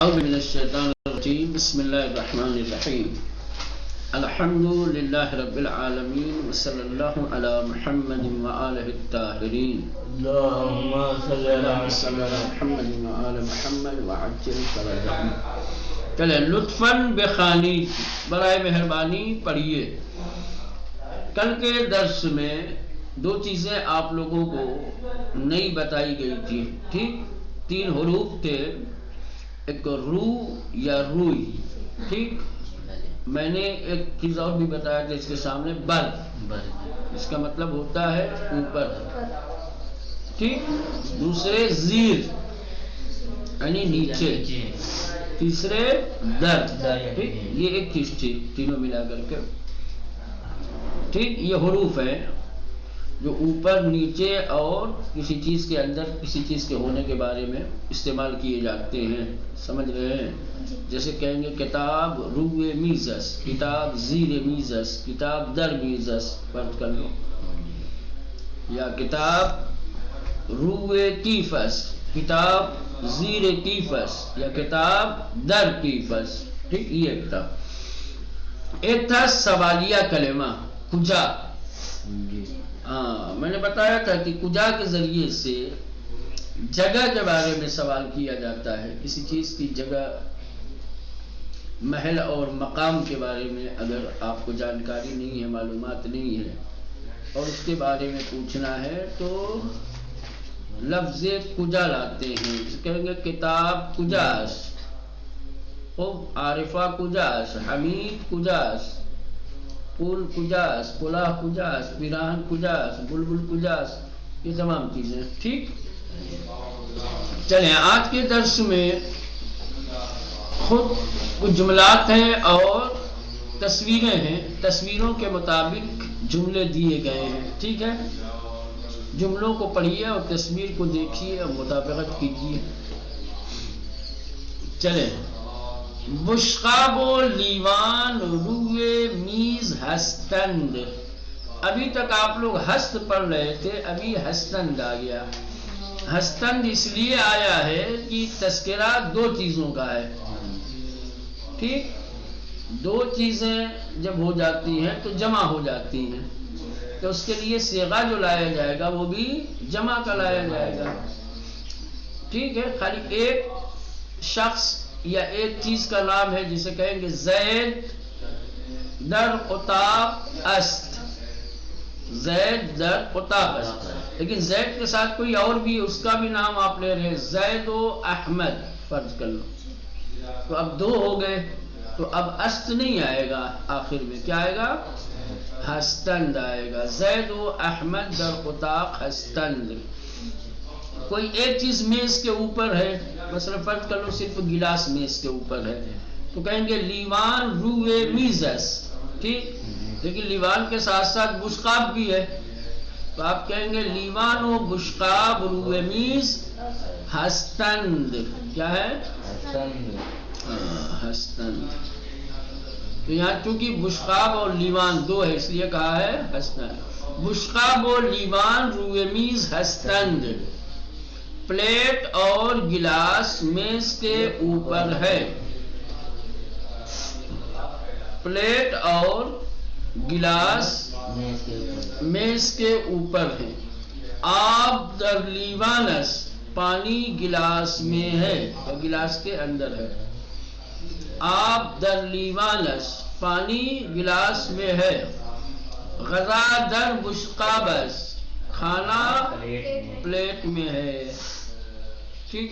أعوذ من الشيطان الرجيم بسم الله الرحمن الرحيم الحمد لله رب العالمين وصلى الله على محمد وآله الطاهرين اللهم صل على محمد وآل محمد وعجل فرجهم. چلیں لطفاً بخانی برائے مہربانی پڑھیے. کل کے درس میں دو چیزیں آپ لوگوں کو نئی بتائی گئی تھی. ٹھیک، 3 حروف تھے، ایک رو یا روئی. ٹھیک، میں نے ایک چیز اور بھی بتایا تھا اس کے سامنے، بر. اس کا مطلب ہوتا ہے اوپر. ٹھیک، دوسرے زیر یعنی نیچے، تیسرے در. ٹھیک، یہ ایک چیز تھی تینوں ملا کر کے. ٹھیک، یہ حروف ہیں جو اوپر نیچے اور کسی چیز کے اندر کسی چیز کے ہونے کے بارے میں استعمال کیے جاتے ہیں. سمجھ رہے ہیں؟ جیسے کہیں گے کتاب روئے میزس، کتاب زیر میزس، کتاب در میزس فرض کر لو، یا کتاب روئے تیفس، کتاب زیر تیفس، یا کتاب در تیفس. ٹھیک، یہ ایک تھا. ایک تھا سوالیہ کلمہ کجا. میں نے بتایا تھا کہ کجا کے ذریعے سے جگہ کے بارے میں سوال کیا جاتا ہے. کسی چیز کی جگہ، محل اور مقام کے بارے میں اگر آپ کو جانکاری نہیں ہے، معلومات نہیں ہے اور اس کے بارے میں پوچھنا ہے تو لفظ کجا لاتے ہیں. کہیں گے کتاب کجاس، عارفہ کجاس، حمید کجاس، پھول کجاس، پلاح کجاس، پیراہن کجاس، بلبل کجاس، یہ تمام چیزیں. ٹھیک، چلیں آج کے درس میں خود کچھ جملات ہیں اور تصویریں ہیں. تصویروں کے مطابق جملے دیے گئے ہیں. ٹھیک ہے، جملوں کو پڑھیے اور تصویر کو دیکھیے اور مطابقت کیجیے. چلیں، بشقاب و لیوان روئے میز ہستند. ابھی تک آپ لوگ ہست پڑھ رہے تھے، ابھی ہستند آ گیا. ہستند اس لیے آیا ہے کہ تذکرہ 2 چیزوں کا ہے. ٹھیک، 2 چیزیں جب ہو جاتی ہیں تو جمع ہو جاتی ہیں، تو اس کے لیے صیغہ جو لایا جائے گا وہ بھی جمع کا لایا جائے گا. ٹھیک ہے، خالی ایک شخص یا ایک چیز کا نام ہے، جسے کہیں گے زید در اتاق است، زید در اتاق است. لیکن زید کے ساتھ کوئی اور بھی، اس کا بھی نام آپ لے رہے ہیں، زید و احمد فرض کر لو، تو اب 2 ہو گئے. تو اب است نہیں آئے گا، آخر میں کیا آئے گا؟ ہستند آئے گا. زید و احمد در اتاق ہستند. کوئی ایک چیز میز کے اوپر ہے، مثلا فرض کر لو صرف گلاس میز کے اوپر ہے، تو کہیں گے لیوان روئے میزس. ٹھیک، لیکن لیوان کے ساتھ ساتھ بشقاب بھی ہے، تو آپ کہیں گے لیوان و بشقاب روئے میز ہستند. کیا ہے؟ ہستند. تو یہاں چونکہ بشقاب اور لیوان 2 ہے اس لیے کہا ہے ہستند. بشقاب و لیوان روئے میز ہستند. پلیٹ اور گلاس میز کے اوپر ہے. پلیٹ اور گلاس میز کے اوپر ہے. آب در لیوانس، پانی گلاس میں ہے یا گلاس کے اندر ہے. آب در لیوانس، پانی گلاس میں ہے. غذا در بشقابس، کھانا پلیٹ میں ہے. ٹھیک،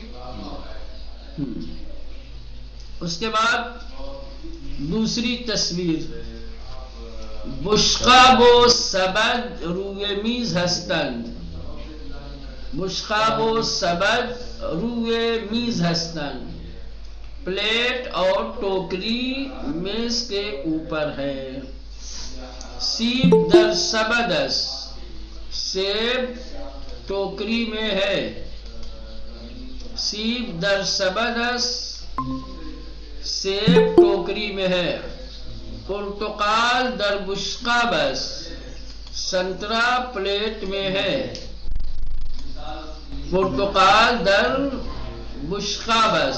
اس کے بعد دوسری تصویر، بشقاب و سبد روئے میز ہستند. بشقاب و سبد روئے میز ہستند. پلیٹ اور ٹوکری میز کے اوپر ہے. سیب در سبدس، سیب ٹوکری میں ہے. سیب در سبدس، سیب ٹوکری میں ہے. پرتقال در بشقابس، سنترا پلیٹ میں ہے. پرتقال در بشقابس،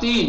3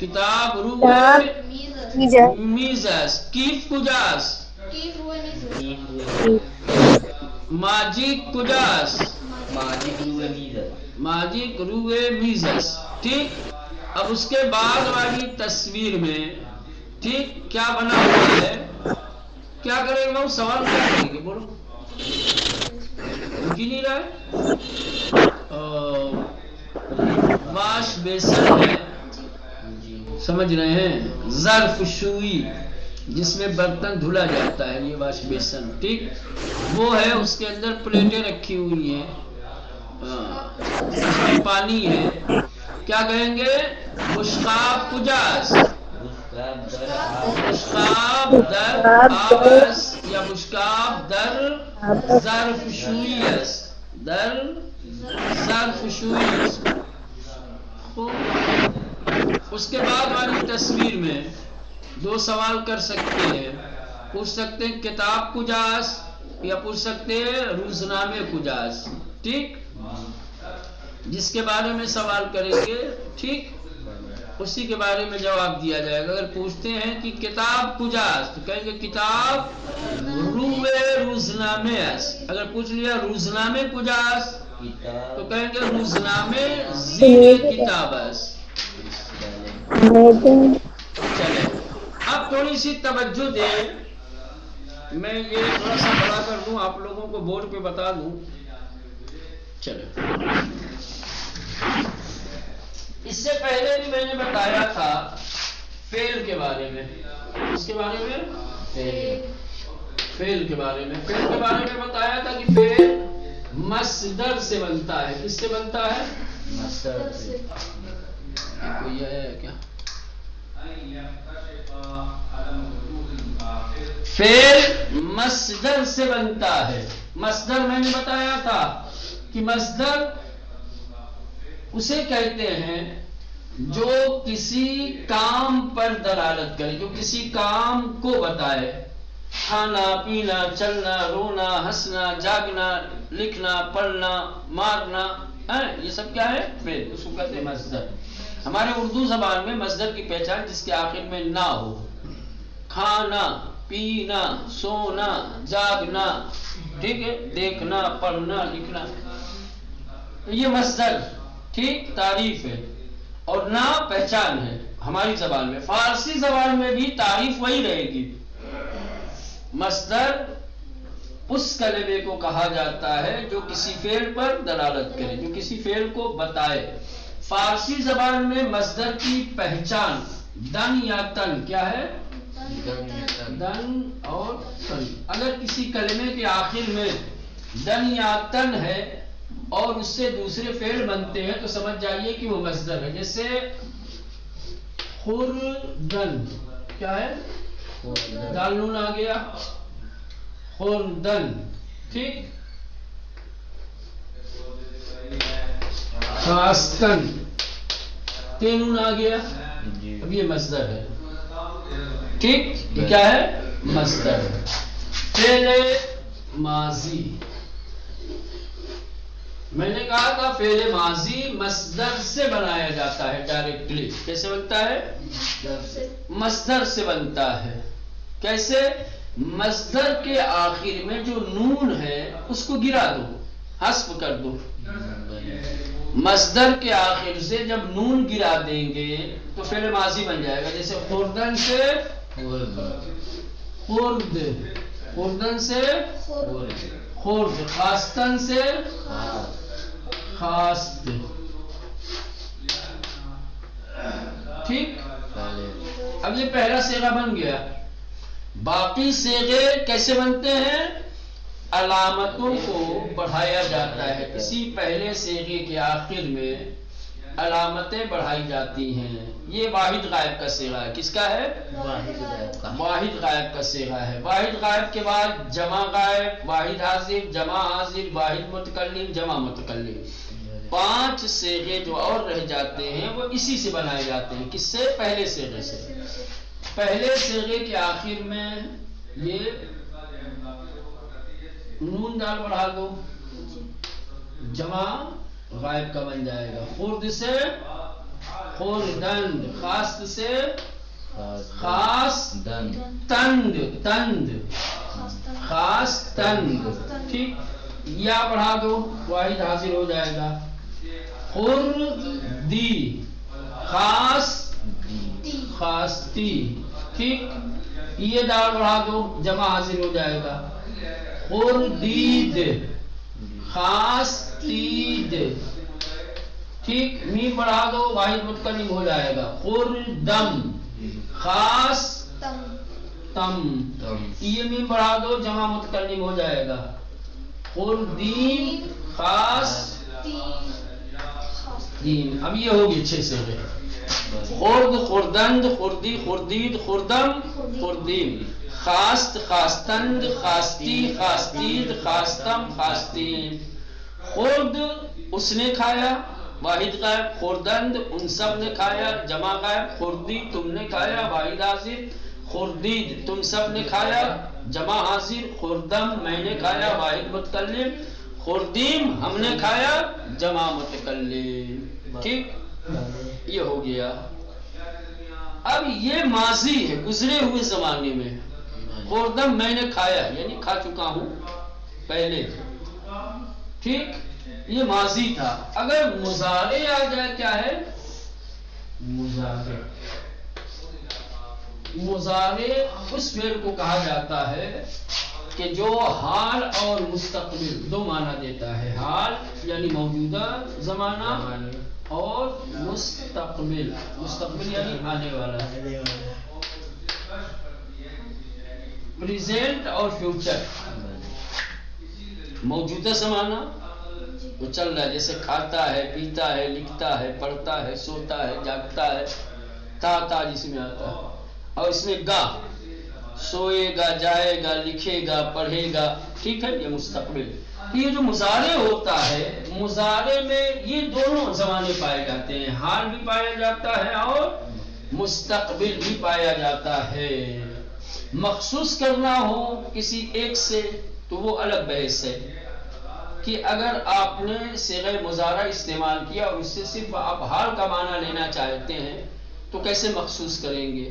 کتاب روح کتاب میزہ میزس کیف کجاس ماجیک کجاس ماجیک روح میزس ٹھیک. اب اس کے بعد والی تصویر میں ٹھیک کیا بنا ہوا ہے, کیا کریں گے, سوال کیا کریں گے, بولو کی نہیں رہا ہے. واش بیسن ہے, سمجھ رہے ہیں, ظرف شوئی جس میں برتن دھلا جاتا ہے, یہ واش بیسن ٹھیک, وہ ہے, اس کے اندر پلیٹیں رکھی ہوئی ہیں, اس میں پانی ہے, کیا کہیں گے, مشقاب کجاس, مشقاب در آبس یا مشقاب در ظرف شویس, در ظرف شویس. اس کے بعد والی تصویر میں دو سوال کر سکتے ہیں, پوچھ سکتے ہیں کتاب کجاس یا پوچھ سکتے ہیں روزنامے کجاس ٹھیک, جس کے بارے میں سوال کریں گے ٹھیک اسی کے بارے میں جواب دیا جائے گا. اگر پوچھتے ہیں کہ کتاب کجاس تو کہیں گے کتاب روئے روزنامے اس, اگر پوچھ لیا روزنامے کجاس تو کہیں گے روزنامے زیر کتاب اس. چلے اب تھوڑی سی توجہ دیں, میں یہ تھوڑا سا بڑا کر دوں, آپ لوگوں کو بورڈ پہ بتا دوں. چلے اس سے پہلے بھی میں نے بتایا تھا فعل کے بارے میں, اس کے بارے میں فعل کے بارے میں بتایا تھا کہ فعل مصدر سے بنتا ہے. کس سے بنتا ہے, مصدر سے. کوئی ہے کیا, فعل مصدر سے بنتا ہے. مصدر میں نے بتایا تھا کہ مصدر اسے کہتے ہیں جو کسی کام پر دلالت کرے, جو کسی کام کو بتائے, کھانا پینا چلنا رونا ہنسنا جاگنا لکھنا پڑھنا مارنا, یہ سب کیا ہے, فعل, اس کو کہتے ہیں مصدر. ہمارے اردو زبان میں مصدر کی پہچان جس کے آخر میں نہ ہو, کھانا پینا سونا جاگنا ٹھیک ہے, دیکھنا پڑھنا لکھنا, یہ مصدر ٹھیک تعریف ہے, اور نہ پہچان ہے ہماری زبان میں. فارسی زبان میں بھی تعریف وہی رہے گی. مصدر اس کلمے کو کہا جاتا ہے جو کسی فعل پر دلالت کرے, جو کسی فعل کو بتائے. فارسی زبان میں مصدر کی پہچان دن یا تن کیا ہے, دن اور تن. اگر کسی کلمے کے آخر میں دن یا تن ہے اور اس سے دوسرے فعل بنتے ہیں تو سمجھ جائیے کہ وہ مصدر ہے. جیسے خوردن کیا ہے, دال نون آ گیا, خوردن ٹھیک. خاستن تینون آ گیا, اب یہ مصدر ہے ٹھیک, یہ کیا ہے, مصدر ہے. فعل ماضی میں نے کہا تھا فعل ماضی مصدر سے بنایا جاتا ہے ڈائریکٹلی. کیسے بنتا ہے, مصدر سے بنتا ہے. کیسے, مصدر کے آخر میں جو نون ہے اس کو گرا دو, حذف کر دو. مصدر کے آخر سے جب نون گرا دیں گے تو فعل ماضی بن جائے گا. جیسے خوردن سے خورد, خوردن سے خورد, خاستن سے خاست ٹھیک. اب یہ پہلا صیغہ بن گیا. باقی صیغے کیسے بنتے ہیں, علامتوں کو بڑھایا جاتا ہے. کسی پہلے صیغے کے آخر میں علامتیں بڑھائی جاتی ہیں. یہ واحد غائب کا صیغہ ہے. کس کا ہے, واحد غائب کا صیغہ ہے. واحد غائب کے بعد جمع غائب, واحد حاضر, جمع حاضر, واحد متکلم, جمع متکلم. 5 صیغے جو اور رہ جاتے ہیں وہ اسی سے بنائے جاتے ہیں. کس سے, پہلے صیغے سے. پہلے صیغے کے آخر میں یہ نون ڈال بڑھا دو, جمع غائب کا بن جائے گا. خورد سے خوردند، خاست سے خاص تند، تند خاص تند، ٹھیک، یا پڑھا دو واحد حاصل ہو جائے گا. خوردی خاص خاستی، ٹھیک، یہ دال بڑھا دو جمع حاصل ہو جائے گا. خوردید خاص تید، ٹھیک، میم بڑھا دو واحد متکلم ہو جائے گا. خوردم خاص تم، یہ میم بڑھا دو جمع متکلم ہو جائے گا. خوردین خاص دین. اب یہ ہوگی اچھے سے. خورد، خوردند، خوردی، خوردید، خوردم، خوردیم. خاست، خاستند، خاستی، خاستید، خاستم، خاستین. خورد اس نے کھایا واحد غائب. خوردند ان سب نے کھایا جمع غائب. خوردی تم نے کھایا واحد حاضر. خوردید تم سب نے کھایا جمع حاضر. خوردم میں نے کھایا واحد متکلم. خوردیم ہم نے کھایا جمع متکلم. ٹھیک، یہ ہو گیا. اب یہ ماضی ہے گزرے ہوئے زمانے میں. خوردم میں نے کھایا یعنی کھا چکا ہوں پہلے، ٹھیک، یہ ماضی تھا. اگر مضارع آ جائے کیا ہے؟ مضارع. مضارع اس فعل کو کہا جاتا ہے کہ جو حال اور مستقبل دو معنی دیتا ہے. حال یعنی موجودہ زمانہ اور مستقبل، مستقبل یعنی آنے والا. پریزنٹ اور فیوچر. موجودہ زمانہ وہ چل رہا ہے، جیسے کھاتا ہے، پیتا ہے، لکھتا ہے، پڑھتا ہے، سوتا ہے، جاگتا ہے. تا جس میں آتا ہے. اور اس میں گا، سوئے گا، جائے گا، لکھے گا، پڑھے گا، ٹھیک ہے، یہ مستقبل. یہ جو مضارع ہوتا ہے، مضارع میں یہ دونوں زمانے پائے جاتے ہیں. حال بھی پایا جاتا ہے اور مستقبل بھی پایا جاتا ہے. مخصوص کرنا ہو کسی ایک سے تو وہ الگ بحث ہے کہ اگر آپ نے صیغہ مضارع استعمال کیا اور اس سے صرف آپ حال کا معنی لینا چاہتے ہیں تو کیسے مخصوص کریں گے،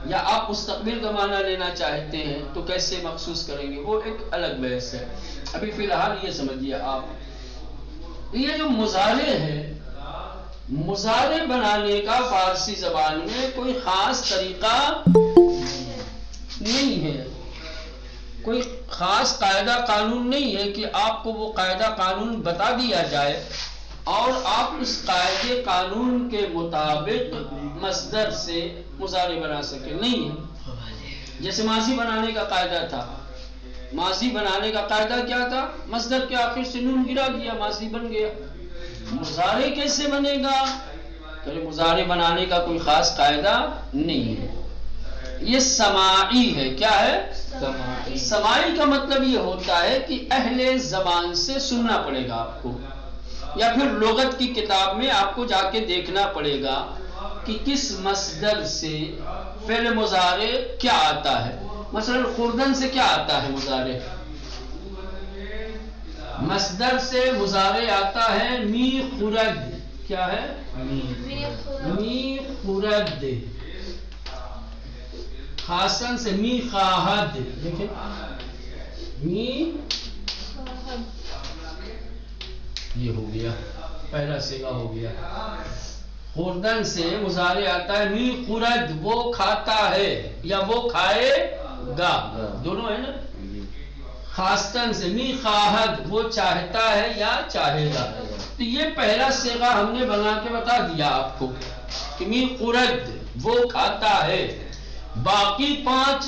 یا آپ مستقبل کا معنی لینا چاہتے ہیں تو کیسے مخصوص کریں گے، وہ ایک الگ بحث ہے. ابھی فی الحال یہ سمجھیے آپ، یہ جو مضارع ہے، مضارع بنانے کا فارسی زبان میں کوئی خاص طریقہ نہیں ہے، کوئی خاص قاعدہ قانون نہیں ہے کہ آپ کو وہ قاعدہ قانون بتا دیا جائے اور آپ اس قاعدے قانون کے مطابق مصدر سے مضارع بنا سکیں. نہیں ہے. جیسے ماضی بنانے کا قاعدہ تھا، ماضی بنانے کا قاعدہ کیا تھا؟ مصدر کے آخر سے نون گرا دیا، ماضی بن گیا. مضارع کیسے بنے گا؟ کہ مضارع بنانے کا کوئی خاص قاعدہ نہیں ہے. یہ سماعی ہے. کیا ہے؟ سماعی کا مطلب یہ ہوتا ہے کہ اہل زبان سے سننا پڑے گا آپ کو، یا پھر لغت کی کتاب میں آپ کو جا کے دیکھنا پڑے گا کہ کس مصدر سے فعل مضارع کیا آتا ہے. مثلا خوردن سے کیا آتا ہے مضارع؟ مصدر سے مضارع آتا ہے می خورد. کیا ہے؟ می خورد. خاصن سے می خواہد. دیکھیں، می، یہ ہو گیا پہلا صیغہ ہو گیا. خوردن سے مضارع آتا ہے می خورد، وہ کھاتا ہے یا وہ کھائے گا، دونوں ہے نا. خاصتن سے می خواہد، وہ چاہتا ہے یا چاہے گا. تو یہ پہلا صیغہ ہم نے بنا کے بتا دیا آپ کو کہ می خورد وہ کھاتا ہے. باقی پانچ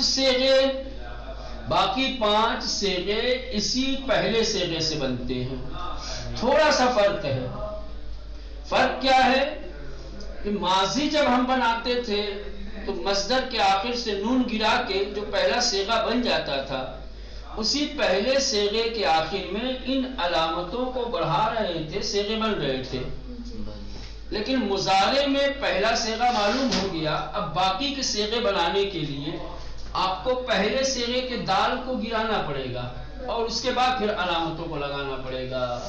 صیغے اسی پہلے صیغے سے بنتے ہیں. تھوڑا سا فرق ہے. فرق کیا ہے کہ ماضی جب ہم بناتے تھے تو مصدر کے آخر سے نون گرا کے جو پہلا صیغہ بن جاتا تھا، اسی پہلے صیغے کے آخر میں ان علامتوں کو بڑھا رہے تھے، صیغے بن رہے تھے. لیکن مضارع میں پہلا صیغہ معلوم ہو گیا. اب باقی کے صیغے بنانے کے لیے آپ کو پہلے صیغے کے دال کو گرانا پڑے گا اور اس کے بعد پھر علامتوں کو لگانا پڑے گا.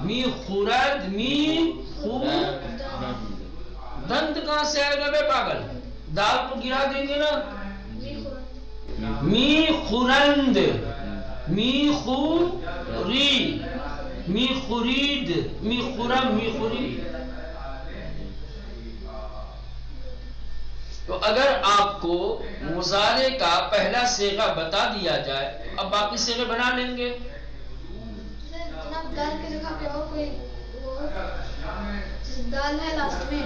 می خورد، می خورد، دند کہاں سے آئے گا بے پاگل؟ دال کو گرا دیں گے نا، می خورند، می خوری، می خورید، می خورم، می خوری. تو اگر آپ کو مضارع کا پہلا صیغہ بتا دیا جائے اب باقی صیغے بنا لیں گے. جناب دال کی جگہ پہ اور کوئی دال ہے لاسٹ میں،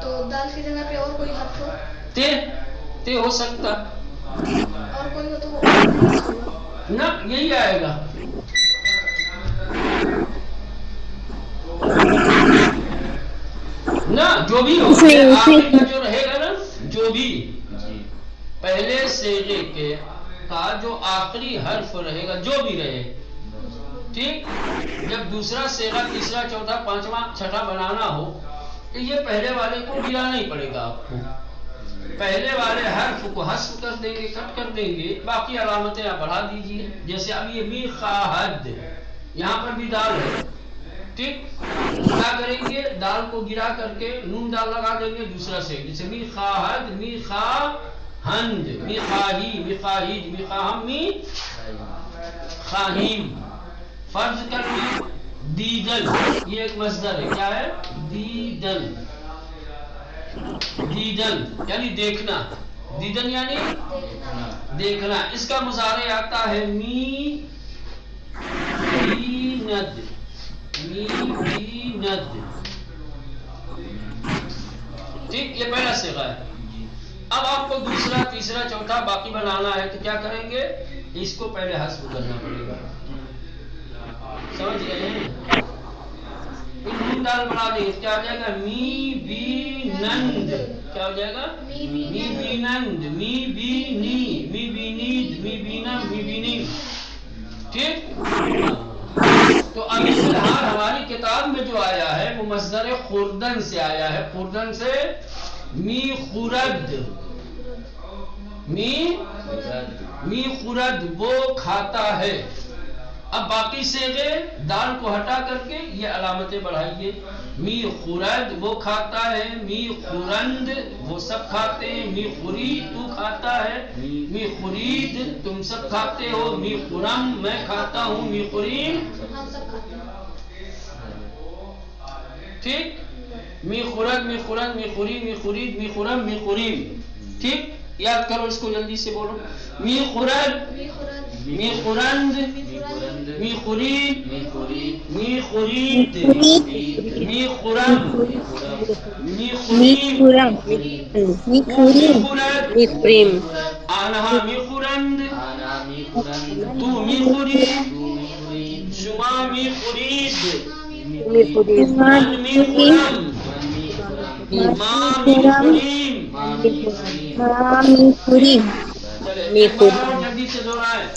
تو دال کی جگہ پہ اور کوئی حرف ہو، تے ہو سکتا، اور کوئی ہو تو وہ ہوگا. نہ یہی آئے گا. نہ جو بھی ہو، آخر کا جو رہے گا نا، جو بھی پہلے صیغے کے کا جو آخری حرف رہے گا، جو بھی رہے، ٹھیک. جب دوسرا صیغہ تیسرا چوتھا پانچواں چھٹا بنانا ہو تو یہ پہلے والے کو گرانا ہی پڑے گا آپ کو. پہلے والے حرف کو حذف کر دیں گے، کٹ کر دیں گے، باقی علامتیں آپ بڑھا دیجیے. جیسے اب یہ می خاہد، یہاں پر بھی دال ہے، ٹھیک. کیا کریں گے؟ دال کو گرا کر کے نون دال لگا دیں گے دوسرا سے، جیسے می خاہد، می خاہند، می خاہی، می خاہید، می خاہم، می خاہیم. فرض کر لیں دیدن، یہ ایک مصدر ہے، کیا ہے؟ دیدن. دیدن یعنی دیکھنا، دیدن یعنی دیکھنا. اس کا مضارع آتا ہے می بیند، می بیند، ٹھیک. یہ پہلا صیغہ ہے. اب آپ کو دوسرا تیسرا چوتھا باقی بنانا ہے تو کیا کریں گے؟ اس کو پہلے حذف کرنا پڑے گا. سمجھ گئے ہیں؟ نون دال بنا دیں، کیا ہو جائے گا؟ می بی نند. کیا ہو جائے گا؟ می بی نند، می بی نی، می بی نید، می بی نم، می بی نیم. ٹھیک. تو ابھی فی الحال ہماری کتاب میں جو آیا ہے وہ مصدر خوردن سے آیا ہے. خوردن سے می خورد، می خورد وہ کھاتا ہے. اب باقی صیغے دال کو ہٹا کر کے یہ علامتیں بڑھائیے. می خورد وہ کھاتا ہے، می خورند وہ سب کھاتے ہیں، می خورید تو کھاتا ہے، می خورید تم سب کھاتے ہو، می خورم میں کھاتا ہوں، می خوریم ہم سب کھاتے ہیں. ٹھیک. می خورد، می خورند، می خوری، می خورید، می خورم، می خوریم. ٹھیک. یاد کرو اس کو، جلدی سے بولو. می خورد، می خورند، می خورید، می خورید، می خورم، می خوریم، می می خوریم، خورد، می خوریم، آنها می خورند، تو می خوری، شما می خورید، می خوریم، من می خورم، ما می خوریم. ما می خوریم، چلے می ایک بار اور خوریم، جلدی سے دہرائیں.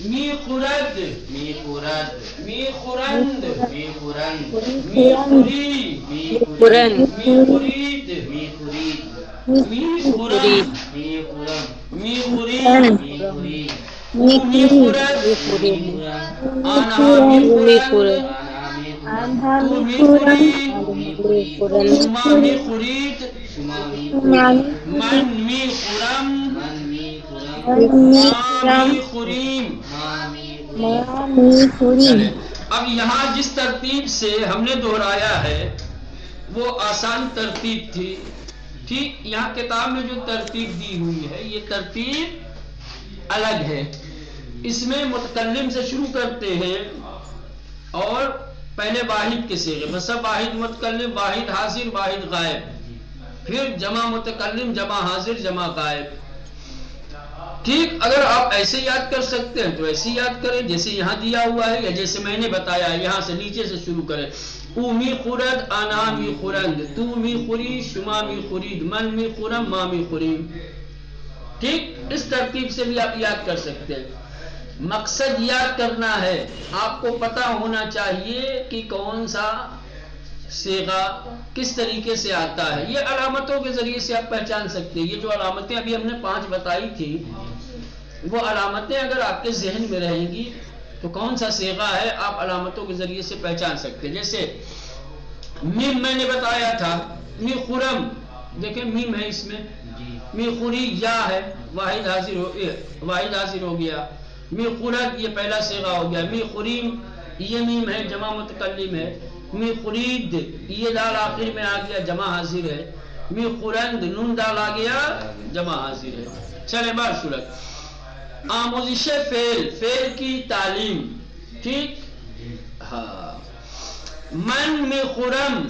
می خورد، می خورد، می خورند، می خورند، می خوری، می خورن، خورید، می خورید، می خورید، می خورید، خورم، می خورم، می خوریم، می خورید، او می خورد، می می خوریم، خورم، آنها می او می خورند، خورد، آنها می خورند، تو می خوری، تو می می خورید، خورن، شما می خورید، شما می خورید، من می خورم، من می خورم، ما می خوریم. ما می می خوریم. چلے اب یہاں جس ترتیب سے ہم نے دہرایا ہے وہ آسان ترتیب تھی. ٹھیک. یہاں کتاب میں جو ترتیب دی ہوئی ہے یہ ترتیب الگ ہے. اس میں متکلم سے شروع کرتے ہیں اور پہلے واحد کے صیغے، مثلا واحد متکلم، واحد حاضر، واحد غائب، پھر جمع متکلم، جمع حاضر، جمع غائب. ٹھیک. اگر آپ ایسے یاد کر سکتے ہیں تو ایسے یاد کریں جیسے یہاں دیا ہوا ہے، یا جیسے میں نے بتایا ہے یہاں سے نیچے سے شروع کریں. او می خورد، آنا می خورند، تو می خوری، شما می خورید، من می خورم، ما می خوریم. ٹھیک. اس ترتیب سے بھی آپ یاد کر سکتے ہیں. مقصد یاد کرنا ہے، آپ کو پتہ ہونا چاہیے کہ کون سا صیغہ کس طریقے سے آتا ہے. یہ علامتوں کے ذریعے سے آپ پہچان سکتے ہیں. یہ جو علامتیں ابھی ہم نے 5 بتائی تھی وہ علامتیں اگر آپ کے ذہن میں رہیں گی تو کون سا صیغہ ہے آپ علامتوں کے ذریعے سے پہچان سکتے ہیں. جیسے میم میں نے بتایا تھا، می خرم دیکھیں میم ہے اس میں، جی می خوری یا ہے، واحد حاضر ہو گیا، می خورد یہ پہلا صیغہ ہو گیا، می خوریم یہ میم ہے جمع متکلم ہے، می خورید یہ دال آخر میں آ گیا جمع حاضر ہے، می خورند نون دال آ گیا جمع حاضر ہے۔ چلے بار صورت آموزش فعل کی تعلیم، ٹھیک، ہاں، من می خورم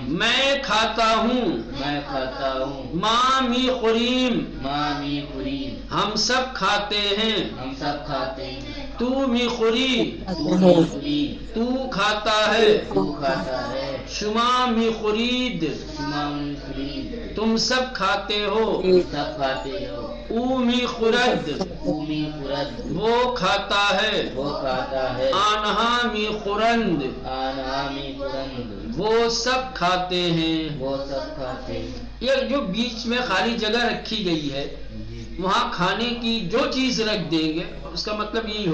میں کھاتا ہوں، میں کھاتا ہوں، ماں می خوریم ماں می خوریم ہم سب کھاتے ہیں، ہم سب کھاتے ہیں، تو می خوری تو می خوریم تو کھاتا ہے، تو کھاتا ہے، شما می خورید شما می خوریم تم سب کھاتے ہو، سب کھاتے ہو، او می خورد او می خورد وہ کھاتا ہے، وہ کھاتا ہے، آنہا می خورند آنہا می خورند وہ سب کھاتے ہیں۔ وہ سب کھاتے ہیں۔ یہ جو بیچ میں خالی جگہ رکھی گئی ہے جی وہاں کھانے کی جو چیز رکھ دیں گے اس کا مطلب یہی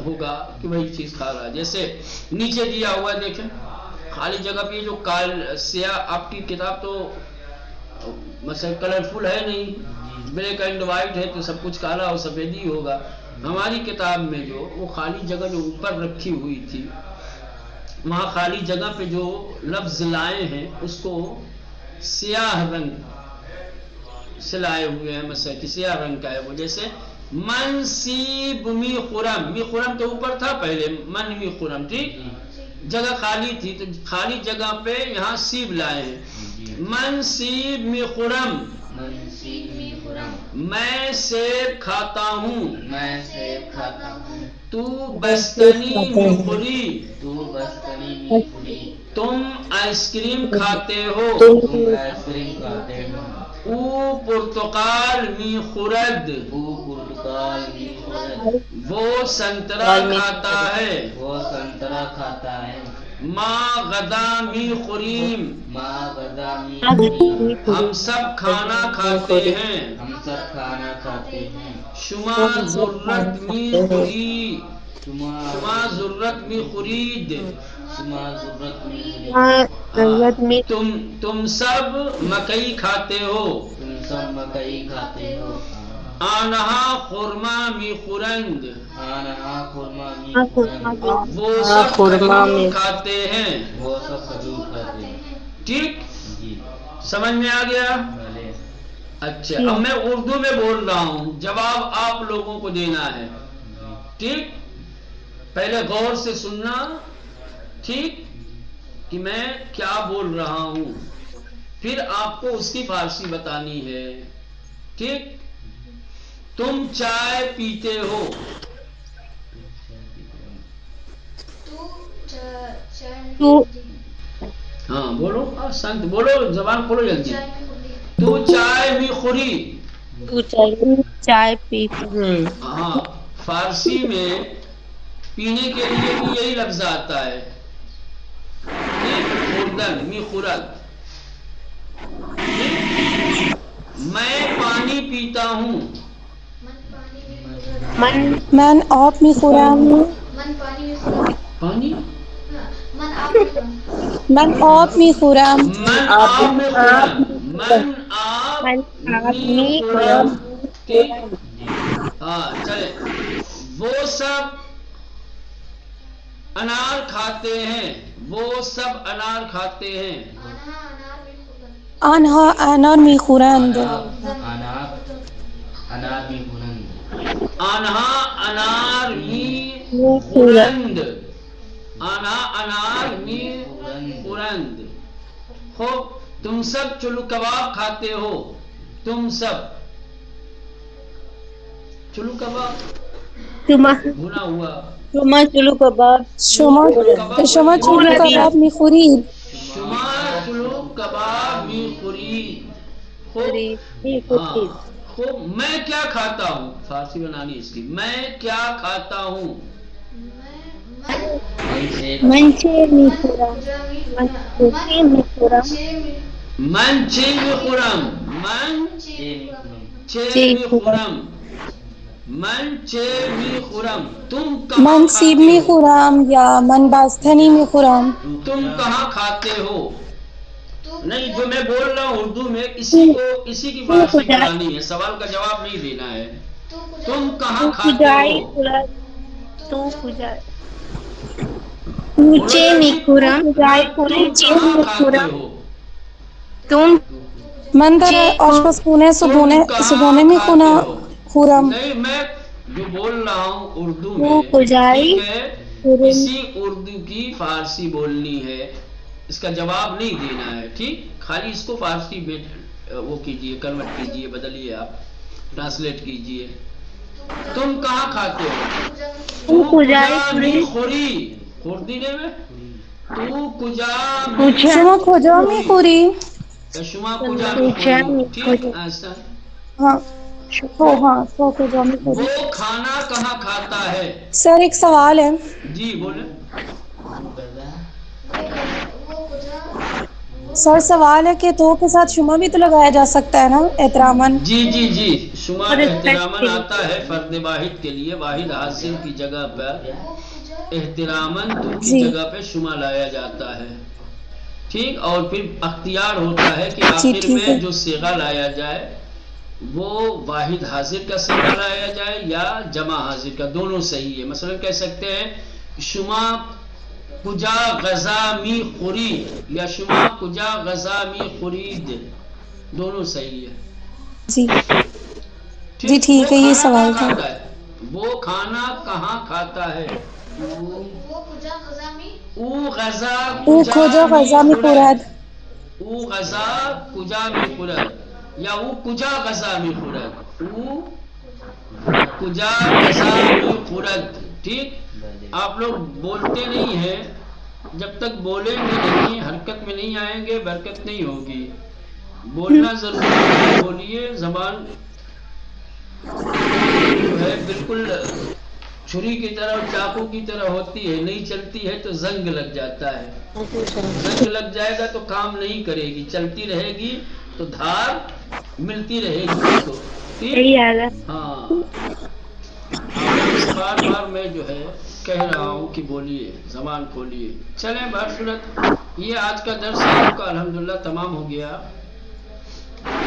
ہوگا کہ وہی چیز کھا رہا ہے۔ جیسے نیچے دیا ہوا ہے دیکھیں خالی جگہ پہ جو سیاہ، آپ کی کتاب تو مثلا کلرفل ہے نہیں، بلیک اینڈ وائٹ ہے تو سب کچھ کالا اور سفید ہی ہوگا۔ ہماری کتاب میں جو وہ خالی جگہ جو اوپر رکھی ہوئی تھی وہاں خالی جگہ پہ جو لفظ لائے ہیں اس کو سیاہ رنگ سے لائے ہوئے ہیں، مثلا کہ سیاہ رنگ کا ہے وہ، جیسے من سیب می خرم، می خرم تو اوپر تھا پہلے، من می خرم، ٹھیک، جگہ خالی تھی تو خالی جگہ پہ یہاں سیب لائے ہیں، من سیب می خرم من سیب می خورم میں سیب کھاتا ہوں، میں سیب کھاتا ہوں، تو بستنی می خوری تو بستنی می خوری تم آئس کریم کھاتے ہو، تم آئس کریم کھاتے ہو، او پرتقال می خورد او پرتقال می خورد وہ سنترا کھاتا ہے، وہ سنترا کھاتا ہے، ماں غدا می خوریم ماں غدا می خوریم ہم سب کھانا کھاتے ہیں، ہم سب کھانا کھاتے ہیں، شما ضرورت می خوری شما ضرورت می خورید شما ضرورت می خورید تم سب مکئی کھاتے ہو، تم سب مکئی کھاتے ہو، آنہا خورما می خورند آنہا خورما می خورند وہ سب کھجور کھاتے ہیں، وہ سب کھجور کھاتے ہیں۔ ٹھیک، جی سمجھ میں آ گیا؟ بھلے اچھا اب میں اردو میں بول رہا ہوں، جواب آپ لوگوں کو دینا ہے، ٹھیک، پہلے غور سے سننا، ٹھیک، کہ میں کیا بول رہا ہوں، پھر آپ کو اس کی فارسی بتانی ہے، ٹھیک۔ تم چائے پیتے ہو، تو ہاں بولو، سنت بولو، زبان کھولو جلدی، تو چائے بھی خوری، چائے پیتی ہوں، ہاں فارسی میں پینے کے لیے بھی یہی لفظ آتا ہے، خوردن می خورد، میں پانی پیتا ہوں، من آب میخورم، من پانی میں خورم، پانی من آب میں خورم، من آب میخورم، من آب میں خورم، من آب می خورم، ٹھیک، ہاں چلے، وہ سب انار کھاتے ہیں، وہ سب انار کھاتے ہیں، آنہا انار میں خورم، آنہا انار میخورند، انار انار می خورند، آنہا انار می خورند، آنہا انار می خورند، خوب، تم سب چلو کباب کھاتے ہو، تم سب چلو کباب بھنا ہوا، شما چلو کباب شما چلو کباب میخورید، شما چلو کباب می خورید، خوب، ہاں خوب، میں کیا کھاتا ہوں، فارسی بنانی اس کی، میں کیا کھاتا ہوں، من چه میخورم، من چی می خورم، من چی می خورم، من چه میخورم، تم من کہاں سیب کھاتے می ہو، خورم یا من باستنی می خورم. تم کہاں کھاتے ہو. تو نہیں، جو میں بول رہا ہوں اردو میں اسی کی فارسی بنانی ہے، سوال کا جواب نہیں دینا ہے. تم کہاں کھاتے ہو. تو کوچے می خورم. تم کہاں کھاتے ہو. تم من در آشپزخونه تم صبحانه می کھاتے ہو. خورم. نہیں، میں جو بول رہا ہوں اردو تو میں، کجائی ٹھیک ہے، اسی اردو کی فارسی بولنی ہے، اس کا جواب نہیں دینا ہے. ٹھیک، خالی اس کو فارسی وہ کیجئے، کنورٹ کیجئے، بدلیے، آپ ٹرانسلیٹ کیجئے. تم کہاں کھاتے ہو. تو کجا می خوری، خوردی نے میں، تو کجا می شما کجا می خوری؟ شما کجا می خوری. ٹھیک، ایسا. ہاں ہاں تو کجا می خوری. وہ کھانا کہاں کھاتا ہے. سر ایک سوال ہے. جی بولیں. وہ کجا سر سوال ہے کہ تو کے ساتھ شما بھی تو لگایا جا سکتا ہے نا، احتراماً. جی شما احتراماً آتا ہے فرد واحد کے لیے، واحد حاصل کی جگہ پر احتراماً تو کی جی جگہ پہ شما لایا جاتا ہے. ٹھیک، اور پھر اختیار ہوتا ہے کہ جی آخر ٹھیک میں ہے. جو صیغہ لایا جائے وہ واحد حاضر کا صیغہ لایا جائے یا جمع حاضر کا، دونوں صحیح ہے. مثلا کہہ سکتے ہیں شما کجا غذا می خوری یا شما کجا غذا می خورید، دونوں صحیح ہے. جی جی ٹھیک ہے، یہ سوال تھا. وہ کھانا کہاں کھاتا ہے. وہ کجا خزامی او غذا او کجا غذا می خورد. او غذا کجا می خورد یا او کجا غذا می خورد. او کجا غذا می خورد. ٹھیک، آپ لوگ بولتے نہیں ہیں، جب تک بولیں گے نہیں، حرکت میں نہیں آئیں گے، برکت نہیں ہوگی. بولنا ضروری ہے، بولیے. زبان جو ہے بالکل چھری کی طرح اور چاقو کی طرح ہوتی ہے، نہیں چلتی ہے تو زنگ لگ جاتا ہے. زنگ لگ جائے گا تو کام نہیں کرے گی، چلتی رہے گی تو دھار ملتی رہے گی اس کو. ٹھیک، ہاں. بار بار میں جو ہے کہہ رہا ہوں کہ بولیے، زبان کھولیے. چلیں، بہرصورت یہ آج کا درس آپ کا الحمدللہ تمام ہو گیا.